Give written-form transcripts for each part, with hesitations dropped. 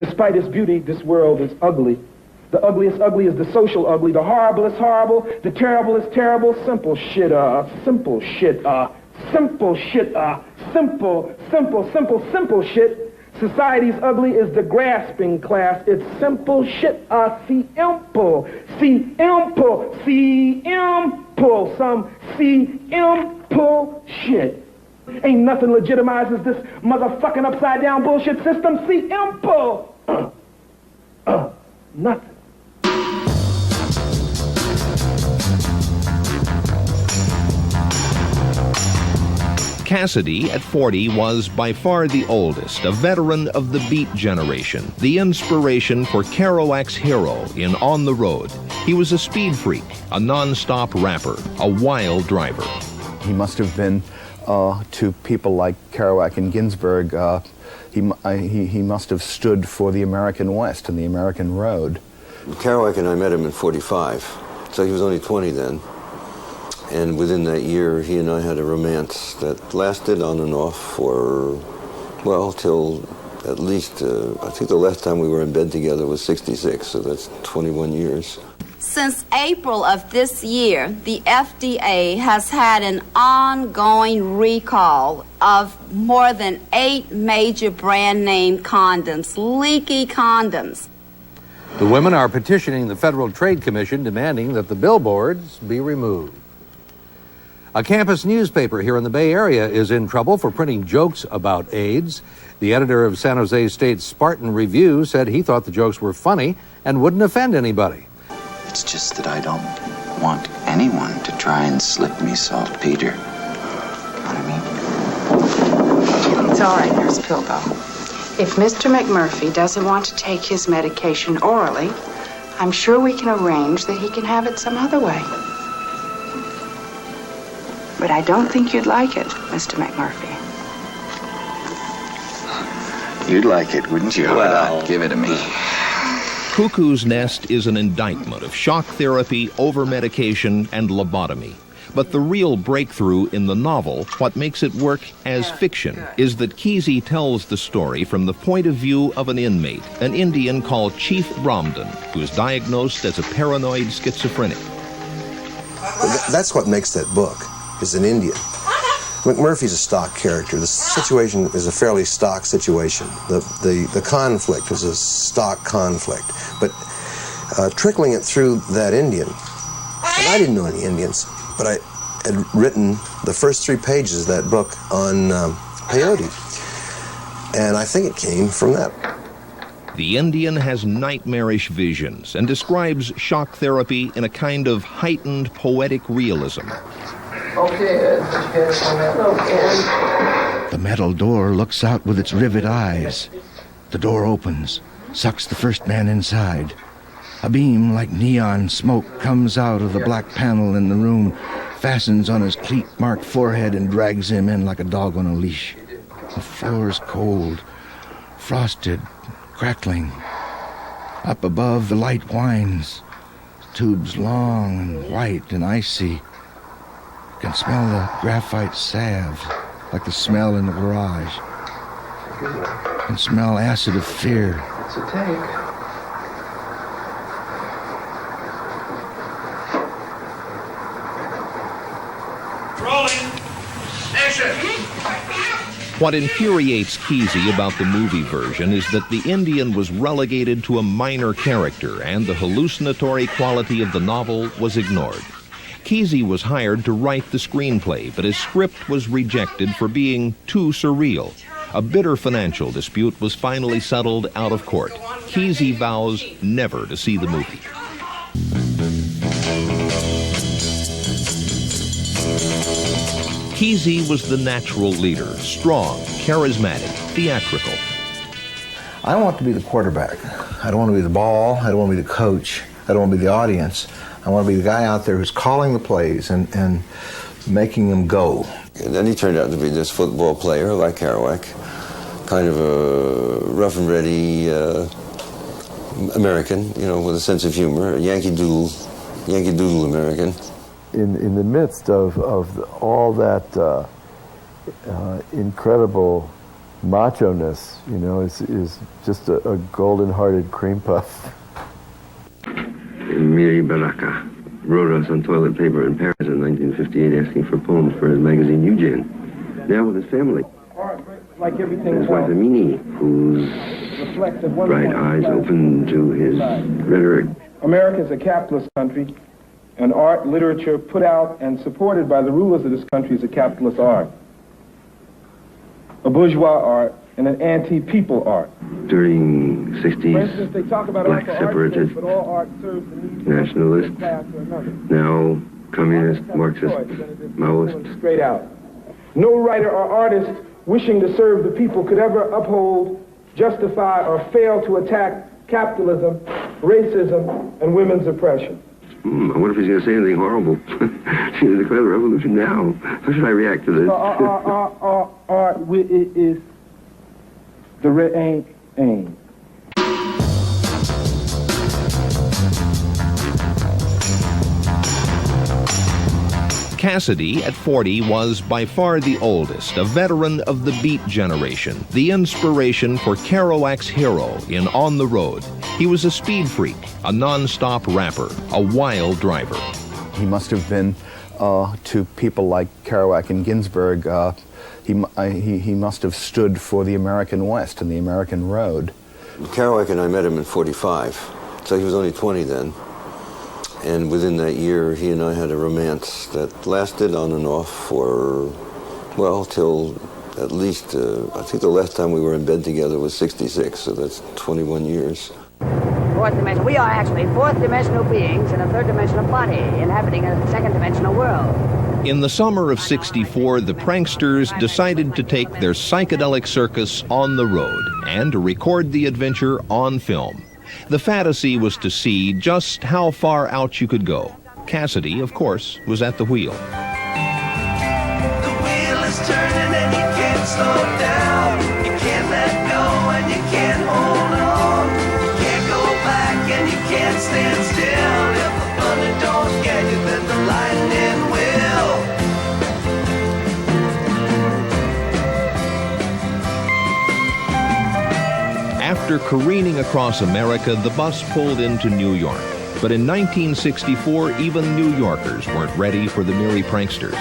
Despite its beauty, this world is ugly. The ugliest ugly is the social ugly. The horrible is horrible. The terrible is terrible. Simple shit, simple shit, simple shit, simple shit. Society's ugly is the grasping class. It's simple shit, simple shit. Ain't nothing legitimizes this motherfucking upside down bullshit system. Nothing. Cassidy, at 40, was by far the oldest, a veteran of the Beat generation, the inspiration for Kerouac's hero in On the Road. He was a speed freak, a non-stop rapper, a wild driver. He must have been, to people like Kerouac and Ginsberg, he must have stood for the American West and the American road. Kerouac and I met him in 45, so he was only 20 then. And within that year, he and I had a romance that lasted on and off for, well, till at least, I think the last time we were in bed together was 66, so that's 21 years. Since April of this year, the FDA has had an ongoing recall of more than 8 major brand name condoms, leaky condoms. The women are petitioning the Federal Trade Commission demanding that the billboards be removed. A campus newspaper here in the Bay Area is in trouble for printing jokes about AIDS. The editor of San Jose State's Spartan Review said he thought the jokes were funny and wouldn't offend anybody. It's just that I don't want anyone to try and slip me saltpeter. You know what I mean? It's all right, Nurse Pilbo. If Mr. McMurphy doesn't want to take his medication orally, I'm sure we can arrange that he can have it some other way. But I don't think you'd like it, Mr. McMurphy. You'd like it, wouldn't you? Well, give it to me. Cuckoo's Nest is an indictment of shock therapy, over-medication, and lobotomy. But the real breakthrough in the novel, what makes it work as fiction, is that Kesey tells the story from the point of view of an inmate, an Indian called Chief Bromden, who is diagnosed as a paranoid schizophrenic. That's what makes that book, is an Indian. McMurphy's a stock character. The situation is a fairly stock situation. The conflict is a stock conflict. But trickling it through that Indian, and I didn't know any Indians, but I had written the first 3 pages of that book on peyote. And I think it came from that. The Indian has nightmarish visions and describes shock therapy in a kind of heightened poetic realism. The metal door looks out with its rivet eyes. The door opens, sucks the first man inside. A beam like neon smoke comes out of the black panel in the room, fastens on his cleat-marked forehead and drags him in like a dog on a leash. The floor is cold, frosted, crackling. Up above, the light whines. The tube's long and white and icy. You can smell the graphite salve, like the smell in the garage. You can smell acid of fear. It's a tank. What infuriates Kesey about the movie version is that the Indian was relegated to a minor character and the hallucinatory quality of the novel was ignored. Kesey was hired to write the screenplay, but his script was rejected for being too surreal. A bitter financial dispute was finally settled out of court. Kesey vows never to see the movie. Kesey was the natural leader, strong, charismatic, theatrical. I don't want to be the quarterback. I don't want to be the ball. I don't want to be the coach. I don't want to be the audience. I want to be the guy out there who's calling the plays and making them go. And then he turned out to be this football player like Kerouac, kind of a rough and ready American, you know, with a sense of humor, a Yankee Doodle American. In the midst of all that incredible macho-ness, you know, is just a golden-hearted cream puff. Amiri Baraka wrote us on toilet paper in Paris in 1958 asking for poems for his magazine Eugene. Now with his family. Like everything his wife Amini, whose bright eyes opened to his rhetoric. America is a capitalist country, and art, literature put out and supported by the rulers of this country is a capitalist art. A bourgeois art and an anti-people art. During 60s, for instance, they talk about black separatists, nationalists, now communist, Marxist, Maoist. Straight out. No writer or artist wishing to serve the people could ever uphold, justify, or fail to attack capitalism, racism, and women's oppression. I wonder if he's going to say anything horrible. She's going to declare the revolution now. How should I react to this? Art is the aim. Cassidy, at 40, was by far the oldest, a veteran of the Beat generation, the inspiration for Kerouac's hero in On the Road. He was a speed freak, a non-stop rapper, a wild driver. He must have been, to people like Kerouac and Ginsberg, he must have stood for the American West and the American road. Kerouac and I met him in 45, so he was only 20 then. And within that year, he and I had a romance that lasted on and off for, well, till at least, I think the last time we were in bed together was 66, so that's 21 years. Fourth dimension. We are actually fourth-dimensional beings in a third-dimensional body, inhabiting a second-dimensional world. In the summer of '64, the pranksters decided to take their psychedelic circus on the road and to record the adventure on film. The fantasy was to see just how far out you could go. Cassidy, of course, was at the wheel. The wheel is turning and you can't slow down. You can't let go and you can't hold on. You can't go back and you can't stand still. If the thunder don't get you, then the lightning will. After careening across America, the bus pulled into New York. But in 1964, even New Yorkers weren't ready for the merry pranksters.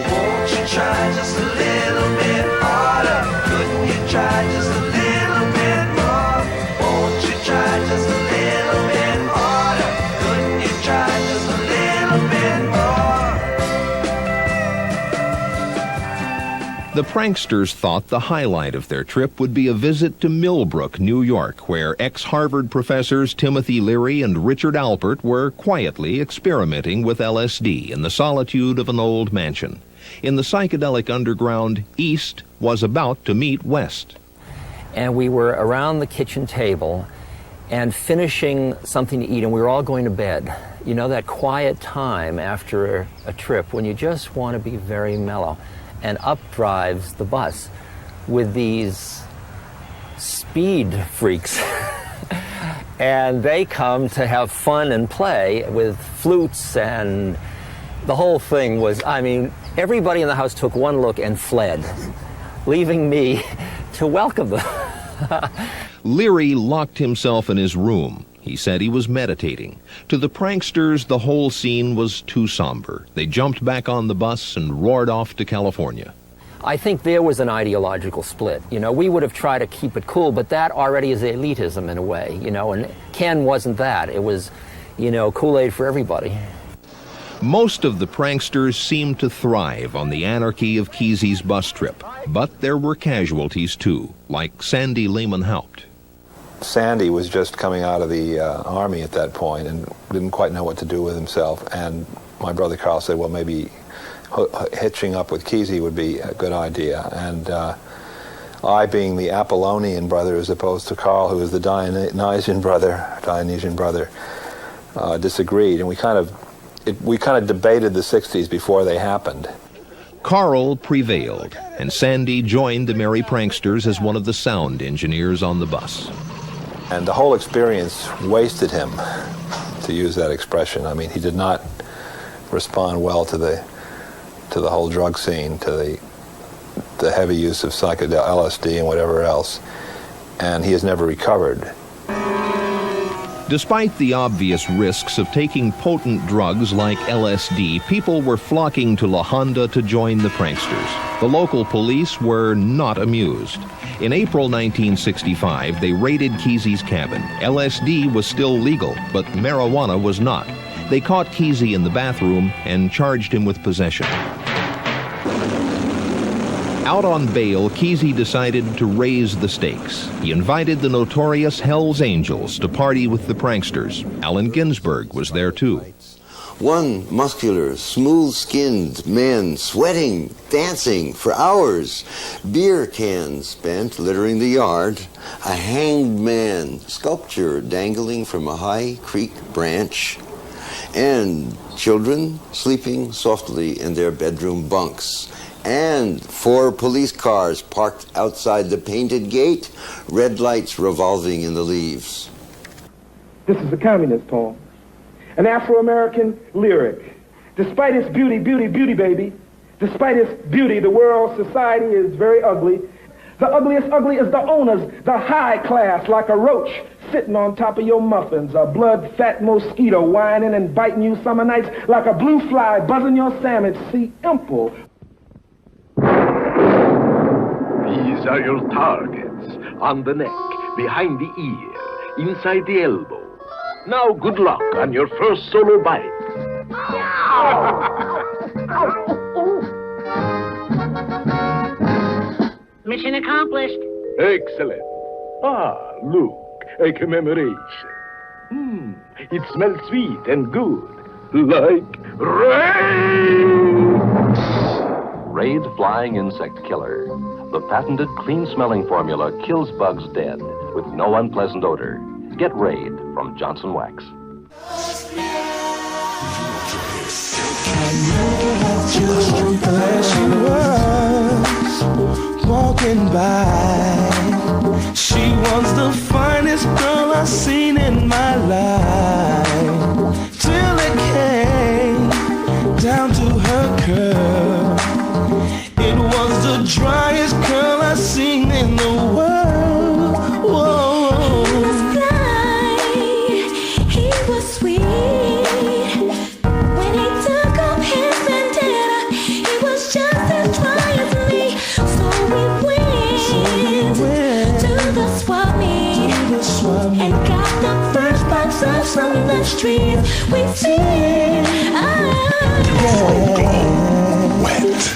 Won't you try just a little bit harder? Couldn't you try just a little bit more? Won't you try just a little bit harder? Couldn't you try just a little bit more? The pranksters thought the highlight of their trip would be a visit to Millbrook, New York, where ex-Harvard professors Timothy Leary and Richard Alpert were quietly experimenting with LSD in the solitude of an old mansion. In the psychedelic underground, East was about to meet West. And we were around the kitchen table and finishing something to eat, and we were all going to bed. You know, that quiet time after a trip when you just want to be very mellow. And up drives the bus with these speed freaks. And they come to have fun and play with flutes, and the whole thing was, I mean, everybody in the house took one look and fled, leaving me to welcome them. Leary locked himself in his room. He said he was meditating. To the pranksters, the whole scene was too somber. They jumped back on the bus and roared off to California. I think there was an ideological split. You know, we would have tried to keep it cool, but that already is elitism in a way, you know, and Ken wasn't that. It was, you know, Kool-Aid for everybody. Most of the pranksters seemed to thrive on the anarchy of Kesey's bus trip, but there were casualties too, like Sandy Lehman Haupt. Sandy was just coming out of the Army at that point and didn't quite know what to do with himself. And my brother Carl said, well, maybe hitching up with Kesey would be a good idea. And I, being the Apollonian brother as opposed to Carl, who was the Dionysian brother, disagreed. And we kind of debated the 60s before they happened. Carl prevailed, and Sandy joined the merry pranksters as one of the sound engineers on the bus. And the whole experience wasted him, to use that expression. I mean, he did not respond well to the whole drug scene, to the heavy use of psychedelic LSD and whatever else, and he has never recovered. Despite the obvious risks of taking potent drugs like LSD, people were flocking to La Honda to join the pranksters. The local police were not amused. In April 1965, they raided Kesey's cabin. LSD was still legal, but marijuana was not. They caught Kesey in the bathroom and charged him with possession. Out on bail, Kesey decided to raise the stakes. He invited the notorious Hell's Angels to party with the pranksters. Allen Ginsberg was there too. One muscular, smooth-skinned man sweating, dancing for hours. Beer cans spent littering the yard. A hanged man, sculpture dangling from a high creek branch. And children sleeping softly in their bedroom bunks. And 4 police cars parked outside the painted gate, red lights revolving in the leaves. This is a communist poem, an Afro-American lyric. Despite its beauty, beauty, beauty, baby, despite its beauty, the world society is very ugly. The ugliest ugly is the owners, the high class, like a roach sitting on top of your muffins, a blood-fat mosquito whining and biting you summer nights, like a blue fly buzzing your sandwich. See, Imple. These are your targets. On the neck, behind the ear, inside the elbow. Now good luck on your first solo bite. Mission accomplished. Excellent. Ah, look, a commemoration. It smells sweet and good, like rain. Raid Flying Insect Killer. The patented clean-smelling formula kills bugs dead with no unpleasant odor. Get Raid from Johnson Wax. There she was, walking by. She was the finest girl I've seen in my life. Till it came down to her curl. It was the driest curl I've seen in the world. Whoa. He was blind, he was sweet. When he took off his bandana, he was just as dry as me. So we went to the swap meet and got the first box of some lunch trees. We did.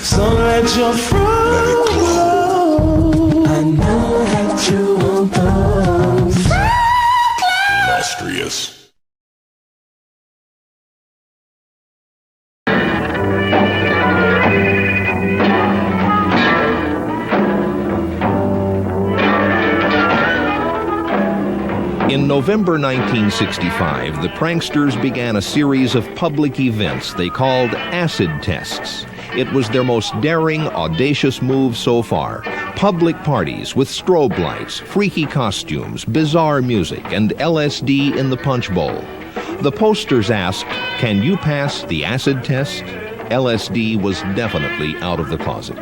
So let your front blow. I know that you want those. Illustrious. In November 1965, the pranksters began a series of public events they called acid tests. It was their most daring, audacious move so far. Public parties with strobe lights, freaky costumes, bizarre music, and LSD in the punch bowl. The posters asked, "Can you pass the acid test?" LSD was definitely out of the closet.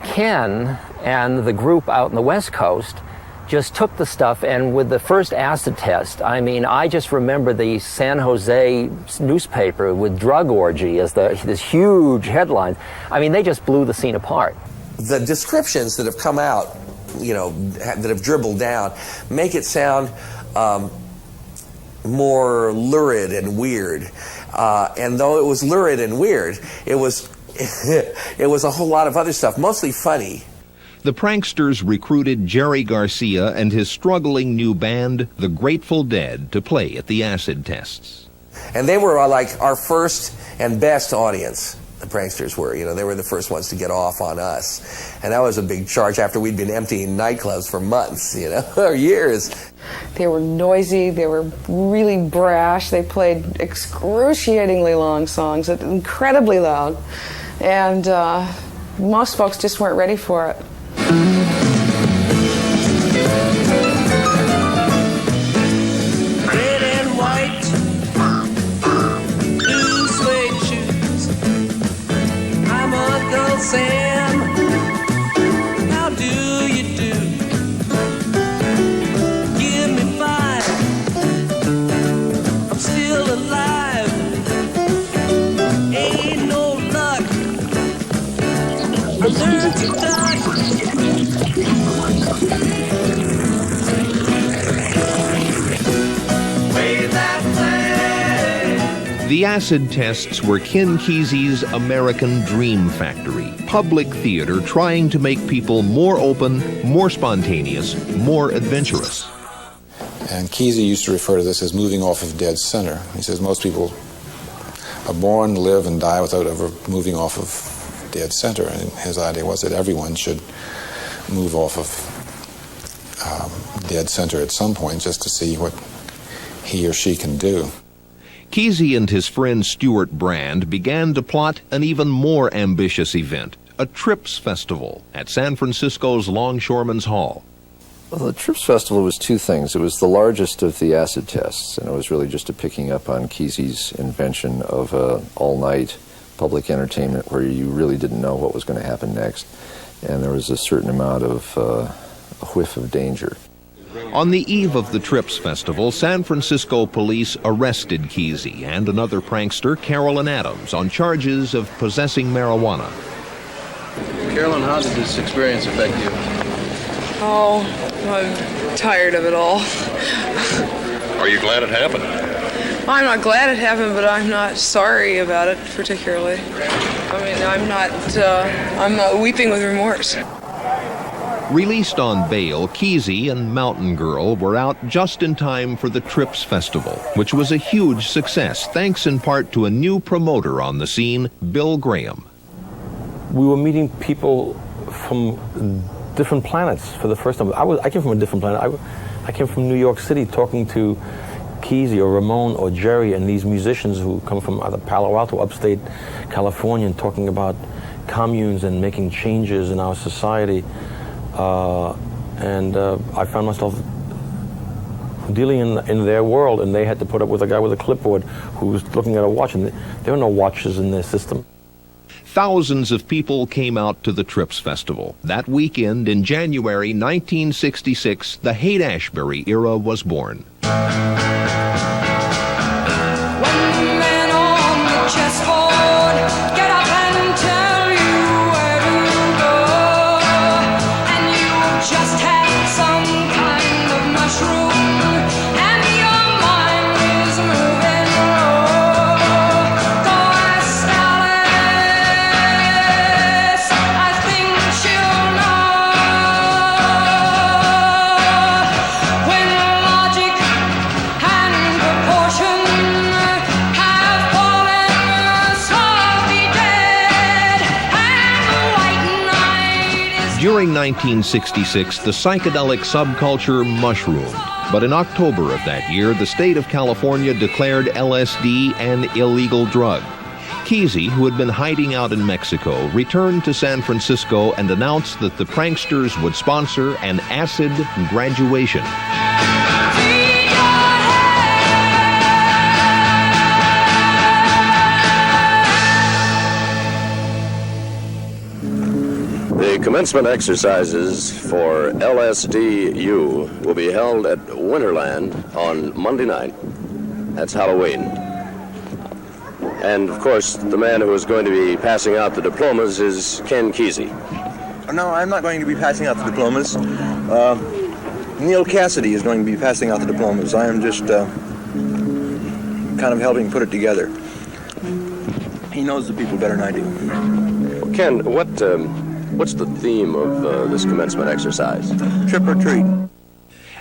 Ken and the group out in the West Coast just took the stuff, and with the first acid test, I mean, I just remember the San Jose newspaper with drug orgy as this huge headline. I mean, they just blew the scene apart. The descriptions that have come out, you know, that have dribbled down, make it sound more lurid and weird. And though it was lurid and weird, it was it was a whole lot of other stuff, mostly funny. The pranksters recruited Jerry Garcia and his struggling new band, the Grateful Dead, to play at the acid tests. And they were like our first and best audience, the pranksters were. You know, they were the first ones to get off on us. And that was a big charge after we'd been emptying nightclubs for months, you know, or years. They were noisy, they were really brash, they played excruciatingly long songs, incredibly loud. And most folks just weren't ready for it. Red and white, blue suede shoes. I'm Uncle Sam. The acid tests were Ken Kesey's American Dream Factory, public theater trying to make people more open, more spontaneous, more adventurous. And Kesey used to refer to this as moving off of dead center. He says most people are born, live, and die without ever moving off of dead center. And his idea was that everyone should move off of dead center at some point just to see what he or she can do. Kesey and his friend Stuart Brand began to plot an even more ambitious event, a Trips Festival at San Francisco's Longshoremen's Hall. Well, the Trips Festival was two things. It was the largest of the acid tests, and it was really just a picking up on Kesey's invention of all-night public entertainment where you really didn't know what was going to happen next, and there was a certain amount of a whiff of danger. On the eve of the Trips Festival, San Francisco police arrested Kesey and another prankster, Carolyn Adams, on charges of possessing marijuana. Carolyn, how did this experience affect you? Oh, I'm tired of it all. Are you glad it happened? I'm not glad it happened, but I'm not sorry about it particularly. I mean, I'm not weeping with remorse. Released on bail, Kesey and Mountain Girl were out just in time for the Trips Festival, which was a huge success, thanks in part to a new promoter on the scene, Bill Graham. We were meeting people from different planets for the first time. I came from a different planet. I came from New York City talking to Kesey or Ramon or Jerry and these musicians who come from either Palo Alto, upstate California, and talking about communes and making changes in our society. I found myself dealing in their world, and they had to put up with a guy with a clipboard who was looking at a watch, and there were no watches in their system. Thousands of people came out to the Trips Festival. That weekend in January 1966, the Haight-Ashbury era was born. During 1966, the psychedelic subculture mushroomed, but in October of that year, the state of California declared LSD an illegal drug. Kesey, who had been hiding out in Mexico, returned to San Francisco and announced that the pranksters would sponsor an acid graduation. The commencement exercises for LSDU will be held at Winterland on Monday night. That's Halloween. And, of course, the man who is going to be passing out the diplomas is Ken Kesey. No, I'm not going to be passing out the diplomas. Neil Cassidy is going to be passing out the diplomas. I am just kind of helping put it together. He knows the people better than I do. Well, Ken, what's the theme of this commencement exercise? Trick or treat.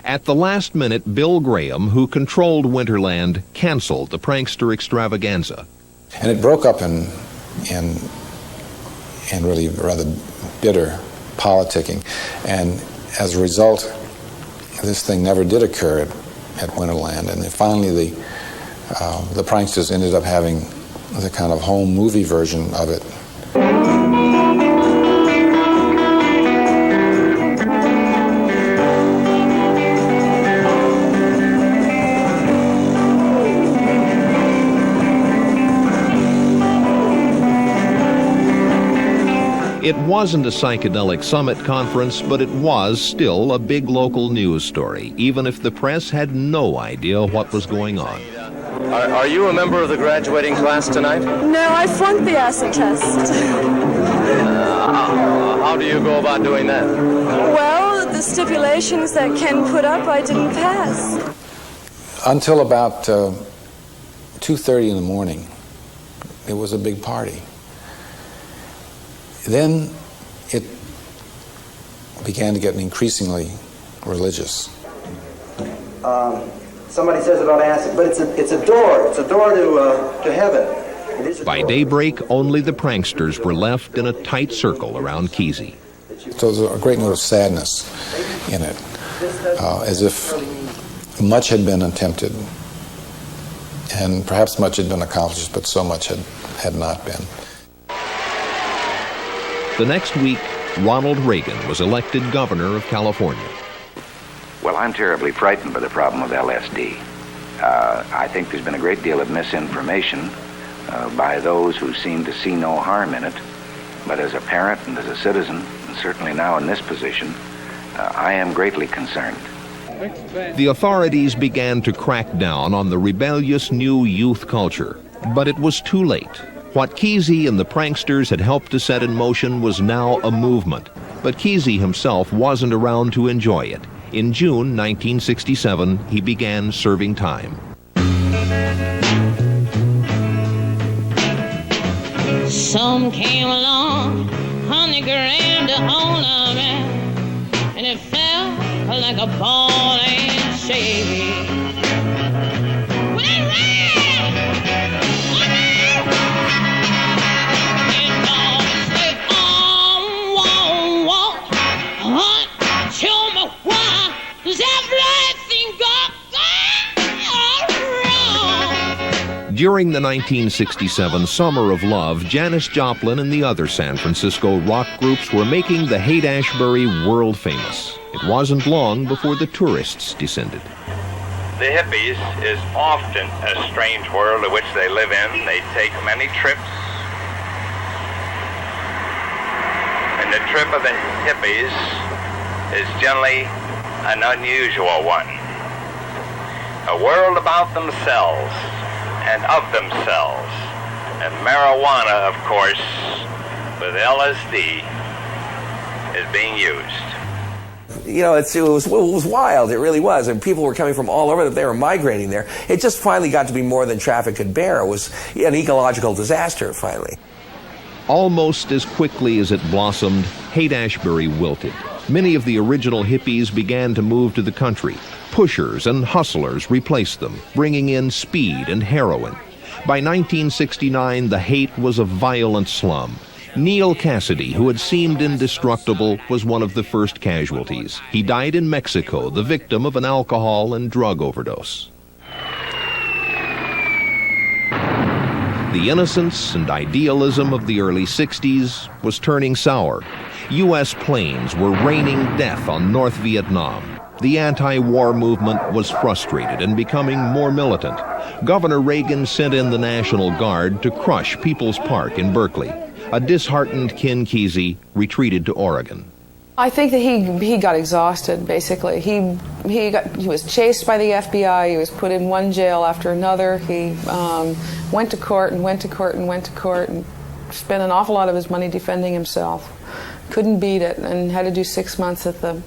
At the last minute, Bill Graham, who controlled Winterland, canceled the prankster extravaganza. And it broke up in really rather bitter politicking. And as a result, this thing never did occur at Winterland. And finally, the pranksters ended up having the kind of home movie version of it. It wasn't a psychedelic summit conference, but it was still a big local news story, even if the press had no idea what was going on. Are you a member of the graduating class tonight? No, I flunked the acid test. How do you go about doing that? Well, the stipulations that Ken put up, I didn't pass. Until about 2:30 in the morning, it was a big party. Then it began to get increasingly religious. Somebody says about acid, but it's a door. It's a door to heaven. By daybreak, only the pranksters were left in a tight circle around Kesey. So there's a great note of sadness in it, as if much had been attempted, and perhaps much had been accomplished, but so much had not been. The next week, Ronald Reagan was elected governor of California. Well, I'm terribly frightened by the problem of LSD. I think there's been a great deal of misinformation by those who seem to see no harm in it. But as a parent and as a citizen, and certainly now in this position, I am greatly concerned. The authorities began to crack down on the rebellious new youth culture, but it was too late. What Kesey and the pranksters had helped to set in motion was now a movement, but Kesey himself wasn't around to enjoy it. In June 1967, he began serving time. Some came along, 100 grand to hold on, and it felt like a ball and chain. During the 1967 Summer of Love, Janis Joplin and the other San Francisco rock groups were making the Haight-Ashbury world famous. It wasn't long before the tourists descended. The hippies is often a strange world in which they live in. They take many trips. And the trip of the hippies is generally an unusual one. A world about themselves and of themselves. And marijuana, of course, with LSD, is being used. You know, it was wild. It really was. And people were coming from all over. They were migrating there. It just finally got to be more than traffic could bear. It was an ecological disaster, finally. Almost as quickly as it blossomed, Haight-Ashbury wilted. Many of the original hippies began to move to the country. Pushers and hustlers replaced them, bringing in speed and heroin. By 1969, the Haight was a violent slum. Neil Cassidy, who had seemed indestructible, was one of the first casualties. He died in Mexico, the victim of an alcohol and drug overdose. The innocence and idealism of the early 60s was turning sour. U.S. planes were raining death on North Vietnam. The anti-war movement was frustrated and becoming more militant. Governor Reagan sent in the National Guard to crush People's Park in Berkeley. A disheartened Ken Kesey retreated to Oregon. I think that he got exhausted, basically. He was chased by the FBI. He was put in one jail after another. He went to court and went to court and went to court and spent an awful lot of his money defending himself. Couldn't beat it and had to do 6 months at the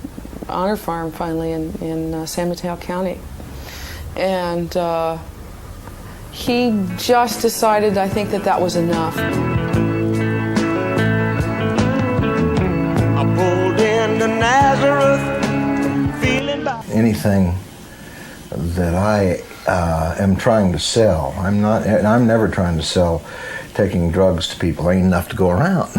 Honor Farm finally in San Mateo County. And he just decided, I think, that was enough. I pulled into Nazareth, feeling bad. Anything that I am trying to sell, I'm never trying to sell taking drugs to people. Ain't enough to go around.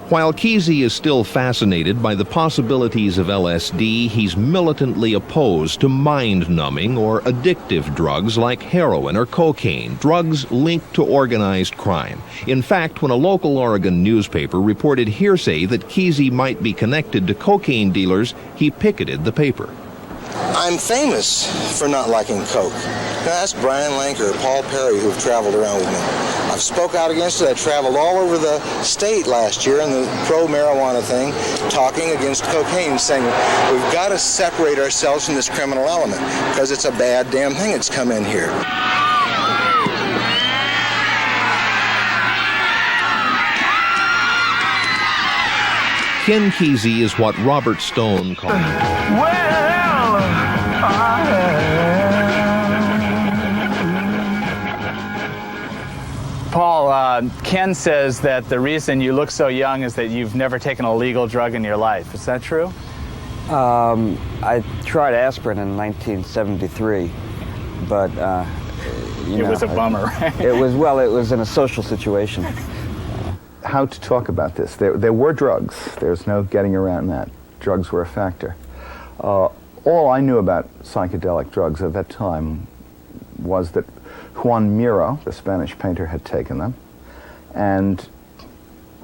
While Kesey is still fascinated by the possibilities of LSD, he's militantly opposed to mind-numbing or addictive drugs like heroin or cocaine, drugs linked to organized crime. In fact, when a local Oregon newspaper reported hearsay that Kesey might be connected to cocaine dealers, he picketed the paper. I'm famous for not liking coke. Now ask Brian Lanker or Paul Perry, who've traveled around with me. I've spoke out against it. I traveled all over the state last year in the pro-marijuana thing, talking against cocaine, saying we've got to separate ourselves from this criminal element because it's a bad damn thing that's come in here. Ken Kesey is what Robert Stone called Paul, Ken says that the reason you look so young is that you've never taken a legal drug in your life. Is that true? I tried aspirin in 1973, but It was a bummer, right? It was in a social situation. How to talk about this? There were drugs. There's no getting around that. Drugs were a factor. All I knew about psychedelic drugs at that time was that Juan Miro, the Spanish painter, had taken them, and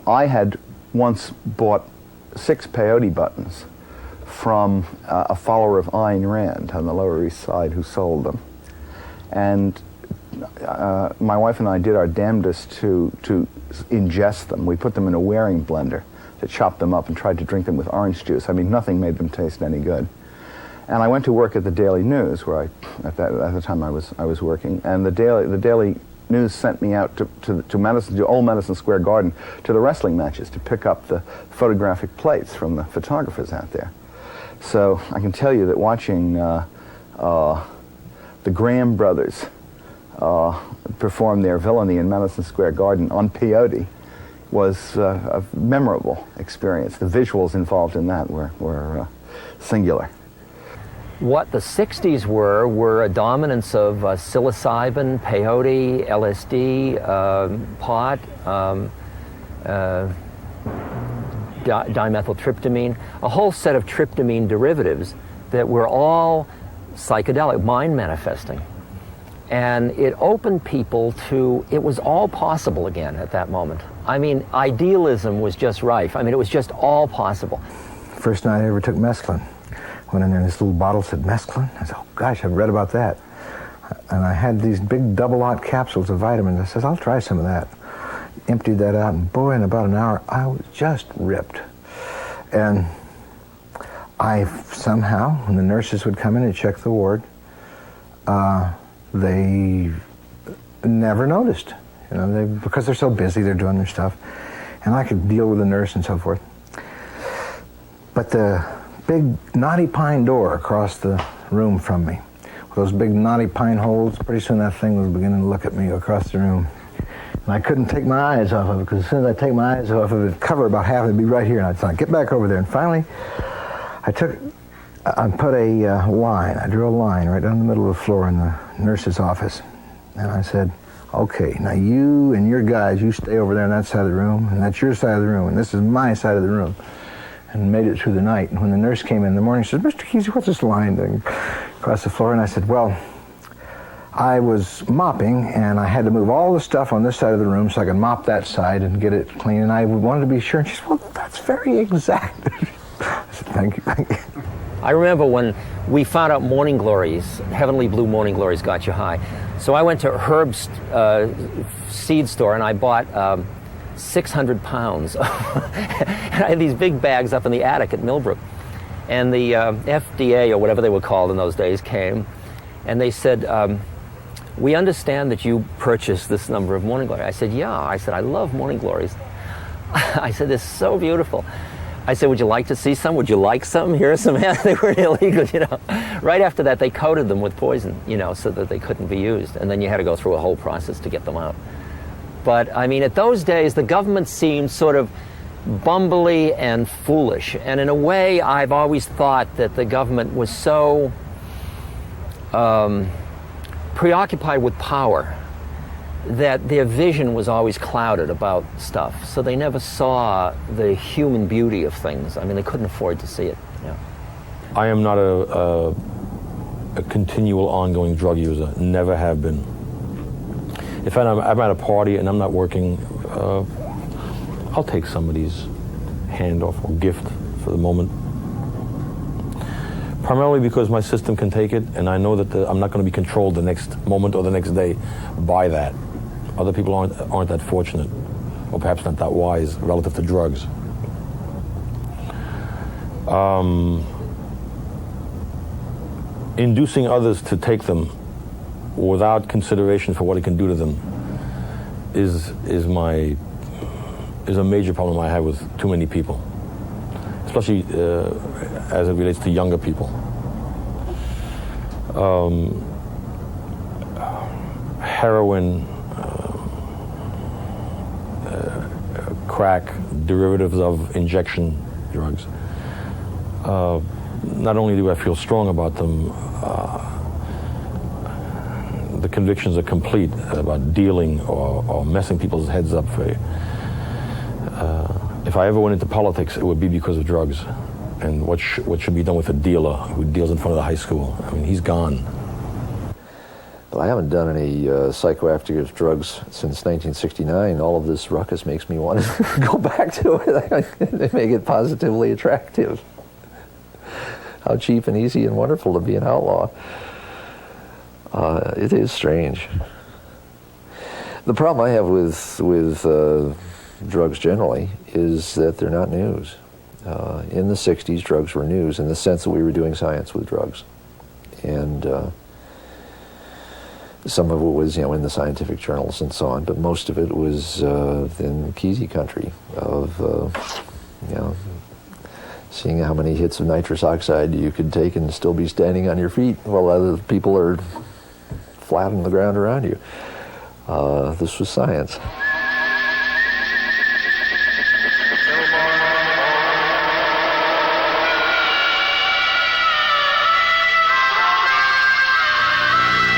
I had once bought 6 peyote buttons from a follower of Ayn Rand on the Lower East Side who sold them. And my wife and I did our damnedest to ingest them. We put them in a Waring blender to chop them up and tried to drink them with orange juice. I mean, nothing made them taste any good. And I went to work at the Daily News, where at the time I was working, and the Daily News sent me out to Old Madison Square Garden to the wrestling matches to pick up the photographic plates from the photographers out there. So I can tell you that watching the Graham brothers perform their villainy in Madison Square Garden on peyote was a memorable experience. The visuals involved in that were singular. What the 60s were a dominance of psilocybin, peyote, LSD, pot, dimethyltryptamine, a whole set of tryptamine derivatives that were all psychedelic, mind manifesting. And it opened people to, it was all possible again at that moment. I mean, idealism was just rife. I mean, it was just all possible. First night I ever took mescaline. Went in there and this little bottle said mescaline. I said, oh gosh, I've read about that. And I had these big double-aught capsules of vitamins. I said, I'll try some of that. Emptied that out, and boy, in about an hour, I was just ripped. And I somehow, when the nurses would come in and check the ward, they never noticed. You know, because they're so busy, they're doing their stuff. And I could deal with the nurse and so forth. But the big knotty pine door across the room from me, with those big knotty pine holes, pretty soon that thing was beginning to look at me across the room. And I couldn't take my eyes off of it, because as soon as I take my eyes off of it, it'd cover about half, it'd be right here. And I'd thought, get back over there. And finally, I put a line, I drew a line right down the middle of the floor in the nurse's office. And I said, okay, now you and your guys, you stay over there on that side of the room, and that's your side of the room, and this is my side of the room. And made it through the night. And when the nurse came in the morning, she said, Mr. Kesey, what's this line doing across the floor? And I said, well, I was mopping, and I had to move all the stuff on this side of the room so I could mop that side and get it clean, and I wanted to be sure. And she said, well, that's very exact. I said, thank you, thank you. I remember when we found out morning glories, heavenly blue morning glories got you high. So I went to Herb's seed store, and I bought 600 pounds. And I had these big bags up in the attic at Millbrook. And the FDA, or whatever they were called in those days, came, and they said, we understand that you purchased this number of morning glories. I said, yeah. I said, I love morning glories. I said, they're so beautiful. I said, would you like to see some? Would you like some? Here are some. They were illegal, you know. Right after that, they coated them with poison, you know, so that they couldn't be used. And then you had to go through a whole process to get them out. But, I mean, at those days, the government seemed sort of bumbly and foolish. And in a way, I've always thought that the government was so preoccupied with power that their vision was always clouded about stuff. So they never saw the human beauty of things. I mean, they couldn't afford to see it. Yeah. I am not a continual, ongoing drug user. Never have been. If I'm at a party and I'm not working, I'll take somebody's handoff or gift for the moment. Primarily because my system can take it, and I know that I'm not going to be controlled the next moment or the next day by that. Other people aren't that fortunate, or perhaps not that wise relative to drugs. Inducing others to take them without consideration for what it can do to them is a major problem I have with too many people. especially as it relates to younger people. Heroin, crack, derivatives of injection drugs. Not only do I feel strong about them, the convictions are complete about dealing or messing people's heads up for you. If I ever went into politics, it would be because of drugs. And what should be done with a dealer who deals in front of the high school? I mean, he's gone. But I haven't done any psychoactive drugs since 1969. All of this ruckus makes me want to go back to it. They make it positively attractive. How cheap and easy and wonderful to be an outlaw. It is strange. The problem I have with drugs generally is that they're not news. In the 60s, drugs were news in the sense that we were doing science with drugs. And some of it was, in the scientific journals and so on, but most of it was in Kesey country of, seeing how many hits of nitrous oxide you could take and still be standing on your feet while other people are flat on the ground around you. This was science.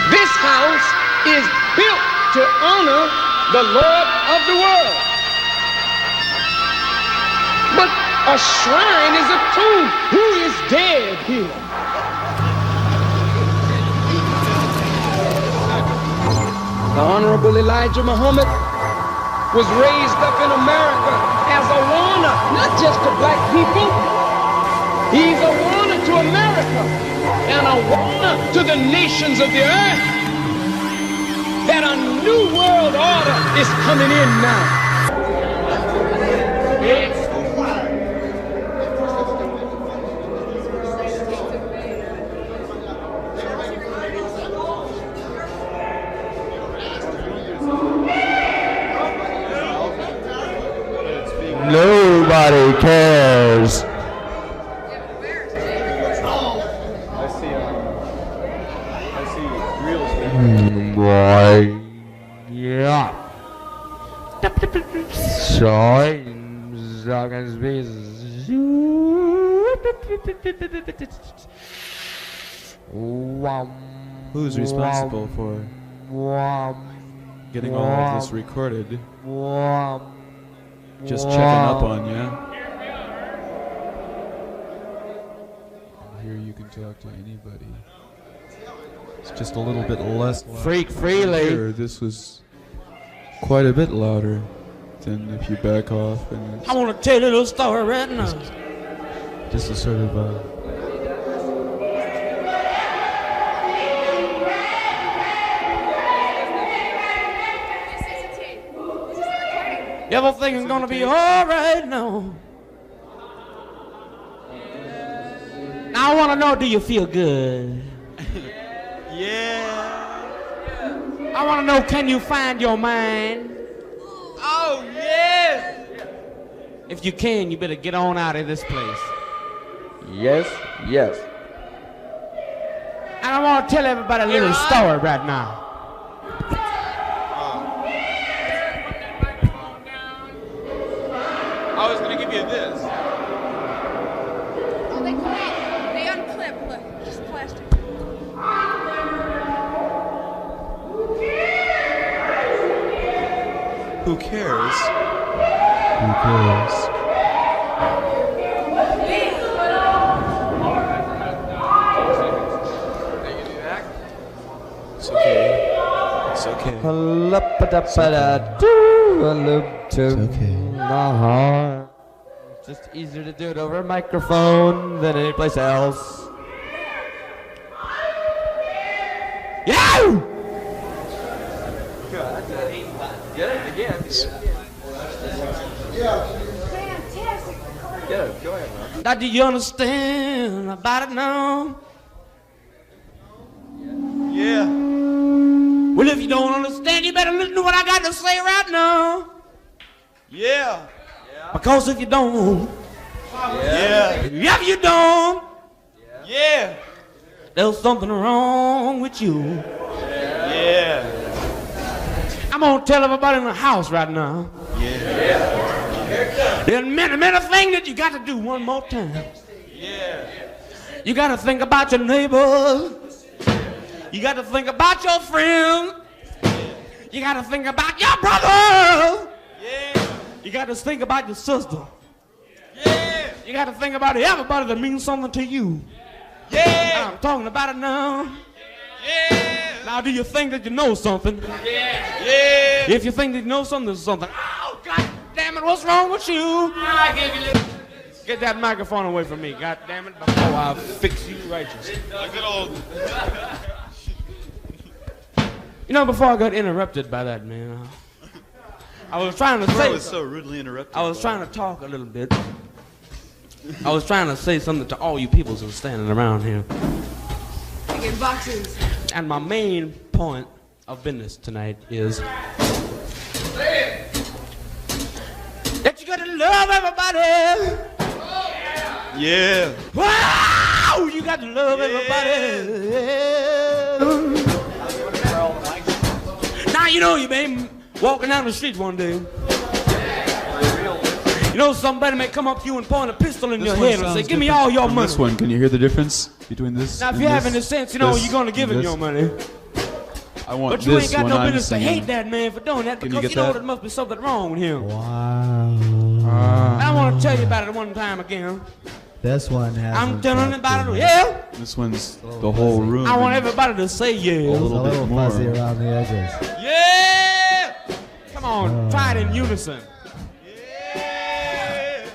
This house is built to honor the Lord of the world. But a shrine is a tomb. Who is dead here? The Honorable Elijah Muhammad was raised up in America as a warner, not just to black people. He's a warner to America and a warner to the nations of the earth that a new world order is coming in now. Nobody cares. Yeah. Who's responsible for getting all of this recorded? Just checking up on you. Here you can talk to anybody. It's just a little bit less loud. Freak freely. Here, this was quite a bit louder than if you back off. And I want to tell you a little story right now. Just a sort of everything's gonna be alright now. Now I wanna know, do you feel good? Yeah. I wanna know, can you find your mind? Oh, yes. If you can, you better get on out of this place. Yes, yes. And I wanna tell everybody a little story right now. I was going to give you this. Oh, they unclip. Look, just plastic. who cares? Who cares? It's okay. It's okay. It's just easier to do it over a microphone than any place else. Yeah! Get it again. Fantastic. Get it. Go ahead, man. Now do you understand about it now? Yeah. Well, if you don't understand, you better listen to what I got to say right now. Yeah. Because if you don't, Yeah. Yep, you don't. Yeah. There's something wrong with you. Yeah. I'm gonna tell everybody in the house right now. Yeah. There's many things that you got to do one more time. Yeah. You got to think about your neighbors. You got to think about your friends. You got to think about your brother. Yeah. You got to think about your sister. Yeah. You got to think about everybody that means something to you. Yeah. I'm talking about it now. Yeah. Now, do you think that you know something? Yeah. Yeah. If you think that you know something, there's something. Oh, God damn it, what's wrong with you? I give you little. Get that microphone away from me, God damn it, before I fix you righteous. Good old. You know, before I got interrupted by that man, I was trying to say. I was so rudely interrupted. I was trying to talk a little bit. I was trying to say something to all you people who are standing around here. Get boxes. And my main point of business tonight is that you got to love everybody. Yeah. Wow! You got to love everybody. Now, you know, you may walking down the street one day. You know, somebody may come up to you and point a pistol in your head and say, give me all your money. This one, can you hear the difference between this? Now, if you have any sense, you know, you're going to give him your money. I want but you this ain't got when no I'm business to singing. hate that man for doing that Can because you you get know that? there must be something wrong with him. Wow. I want to tell you about it one time again. This one has. I'm telling about it. Yeah. This one's the whole room. I want everybody to say yeah. A little bit more. Fuzzy around the edges. Yeah. Come on, try it in unison. Yeah.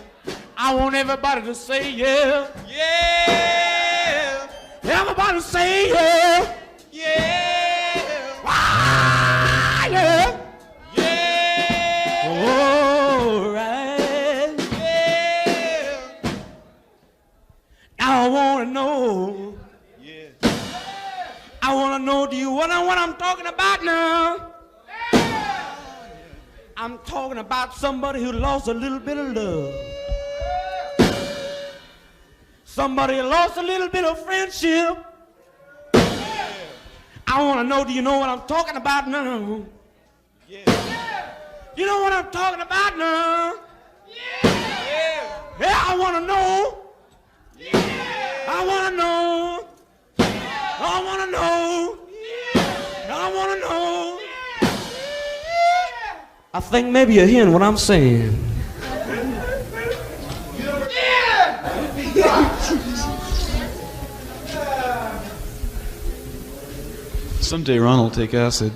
I want everybody to say yeah. Yeah. Everybody say yeah. Yeah. Ah, yeah. Yeah. All right. Yeah. Now I want to know. Yeah. I want to know, do you want to know what I'm talking about now? I'm talking about somebody who lost a little bit of love. Somebody who lost a little bit of friendship. I want to know, do you know what I'm talking about now? Yeah. You know what I'm talking about now? Yeah, I want to know. I want to know. I want to know. I want to know. I think maybe you're hearing what I'm saying. Someday Ron will take acid.